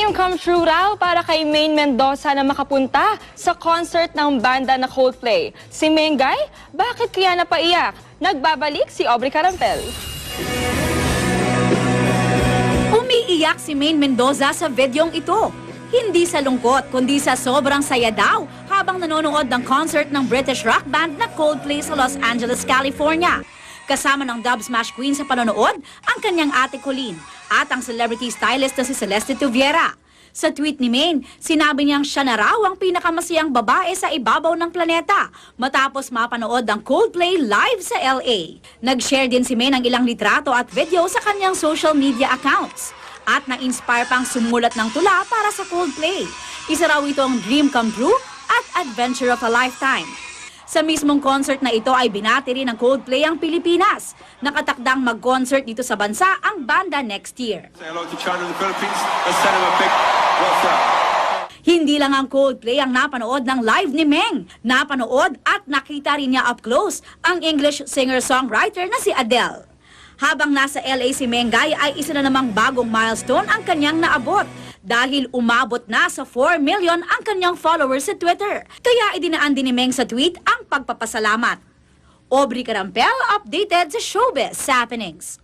Dream come true raw para kay Maine Mendoza na makapunta sa concert ng banda na Coldplay. Si Mengay, bakit kaya napaiyak? Nagbabalik si Aubrey Carampel. Umiiyak si Maine Mendoza sa videong ito. Hindi sa lungkot, kundi sa sobrang saya daw habang nanonood ng concert ng British rock band na Coldplay sa Los Angeles, California. Kasama ng Dub Smash Queen sa panonood ang kanyang ate Colleen at ang celebrity stylist na si Celeste Tuviera. Sa tweet ni Maine, sinabi niyang siya na raw ang pinakamasayang babae sa ibabaw ng planeta matapos mapanood ang Coldplay live sa LA. Nag-share din si Maine ng ilang litrato at video sa kanyang social media accounts. At na-inspire pang sumulat ng tula para sa Coldplay. Isa raw itong dream come true at adventure of a lifetime. Sa mismong concert na ito ay binati rin ng Coldplay ang Pilipinas. Nakatakdang mag-concert dito sa bansa ang banda next year. Say hello to China and the Philippines. Let's send them a big what's up. Hindi lang ang Coldplay ang napanood ng live ni Meng. Napanood at nakita rin niya up close ang English singer-songwriter na si Adele. Habang nasa LA si Mengay ay isa na namang bagong milestone ang kanyang naabot dahil umabot na sa 4 million ang kanyang followers sa Twitter. Kaya idinaan din ni Meng sa tweet ang pagpapasalamat. Aubrey Carampel, updated sa Showbiz Happenings.